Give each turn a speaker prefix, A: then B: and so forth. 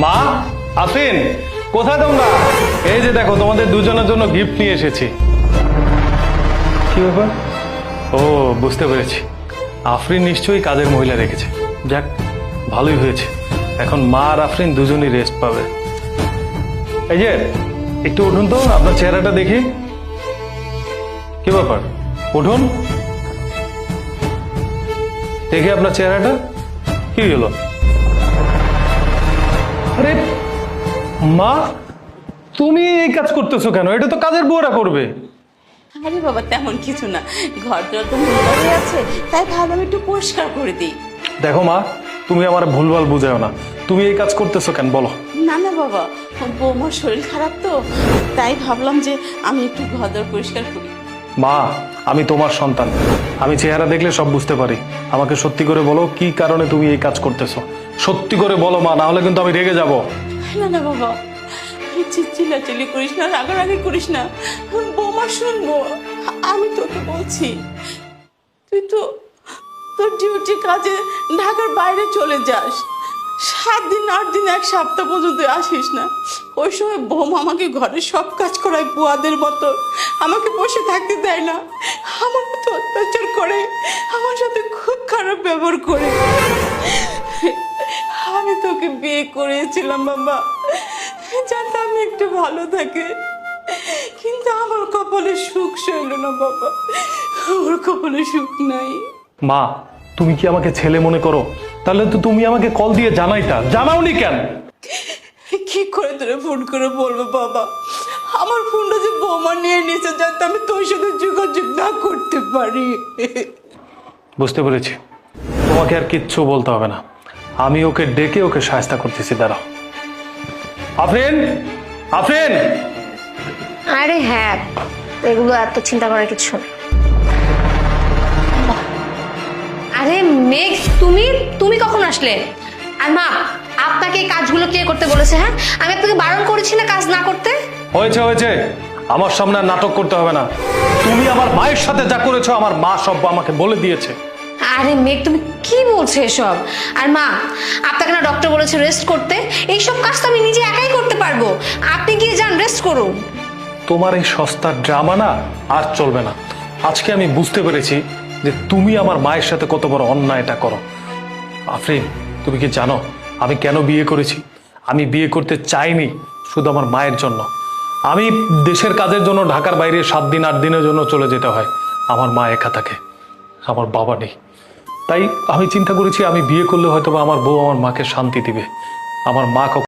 A: মা, আফরিন, কোথায় তোমরা? এই যে দেখো, তোমাদের দুজনের জন্য গিফট নিয়ে এসেছি। কি ব্যাপার? ও, বুঝতে পেরেছি, আফরিন নিশ্চয়ই কাজের মহিলা রেখেছে। যাক, ভালোই হয়েছে, এখন মা আর আফরিন দুজনই রেস্ট পাবে। এই যে, একটু উঠুন তো, আপনার চেহারাটা দেখি। কি ব্যাপার? উঠুন, দেখি আপনার চেহারাটা। কি হলো? আরে মা, তুমি এই কাজ করতেছো কেন? এটা তো কাজের বউরা করবে।
B: আরে বাবা, তেমন কিছু না, ঘর দর তো নোংরা হয়ে আছে, তাই ভাবলাম একটু পরিষ্কার করে দিই।
A: দেখো মা, তুমি আমার ভুলভাল বুঝাও না। তুমি এই কাজ করতেছো কেন বলো?
B: না না বাবা, বৌমার শরীর খারাপ তো, তাই ভাবলাম যে আমি একটু ঘর দর পরিষ্কার করি।
A: মা, আমি তোমার সন্তান, আমি চেহারা দেখলে সব বুঝতে পারি। আমাকে সত্যি করে বলো, কি কারণে তুমি এই কাজ করতেছো? সত্যি করে বলো মা, না হলে কিন্তু আমি রেগে যাব।
B: না না বাবা, চিল্লাচিল্লি করিস না, রাগারাগি করিস না, বৌমা শুনবো। আমি তোকে বলছি, তুই তো তোর ডিউটি কাজে ঢাকার বাইরে চলে যাস, 7 দিন 8 দিন 1 সপ্তাহ পর্যন্ত আসিস না। ওই সময় বৌমা আমাকে ঘরে সব কাজ করায় বুয়াদের মতো, আমাকে বসে থাকতে দেয় না, আমার মতো অত্যাচার করে, আমার সাথে খুব খারাপ ব্যবহার করে। আমি তোকে বিয়ে করেছিলাম বাবা, যাতে আমি একটু ভালো থাকি, কিন্তু আমার কপালে সুখ সইল না বাবা, আমার কপালে সুখ নাই।
A: মা, তুমি কি আমাকে ছেলে মনে করো? তাহলে তো তুমি আমাকে কল দিয়ে জানাইতা, জানাওনি কেন?
B: কি করে তোরে ফোন করে বলবো বাবা, আমার ফোনটা যে বৌমা নিয়ে নিয়েছে, যাতে আমি তোর সাথে যোগাযোগ না করতে পারি।
A: বুঝতে পেরেছি, তোমাকে আর কিচ্ছু বলতে হবে না, আমি ওকে ডেকে ওকে সাহায্য করতেছি। দাঁড়াও। আফরিন, আফরিন।
C: আরে হ্যাঁ, এগুলো এত চিন্তা করার কিছু নেই। আরে মেঘ, তুমি তুমি কখন আসলে? আর মা, আপনাকে এই কাজগুলো কে করতে বলেছে? হ্যাঁ, আমি আপনাকে বারণ করেছি না কাজ না করতে?
A: হয়েছে হয়েছে, আমার সামনে আর নাটক করতে হবে না। তুমি আমার মায়ের সাথে যা করেছো, আমার মা সব আমাকে বলে দিয়েছে।
C: আরে মেঘ, তুমি কি বলছো এসব? আর মা, আপনাকে না ডক্টর বলেছে রেস্ট করতে, এইসব কাজ তো আমি নিজে একাই করতে পারবো, আপনি গিয়ে যান, রেস্ট করুন।
A: তোমার এই সস্তার ড্রামা না আর চলবে না। আজকে আমি বুঝতে পেরেছি যে তুমি আমার মায়ের সাথে কত বড় অন্যায়টা করো। আফরিন, তুমি কি জানো আমি কেন বিয়ে করেছি? আমি বিয়ে করতে চাইনি শুধু আমার মায়ের জন্য। আমি দেশের কাজের জন্য ঢাকার বাইরে 7 দিন 8 দিনের জন্য চলে যেতে হয়। আমার মা একা থাকে, আমার বাবা নেই। তাই আমি চিন্তা করেছি আমি বিয়ে করলে হয়তো বা আমার বউ আমার মাকে শান্তি দিবে। আমার মা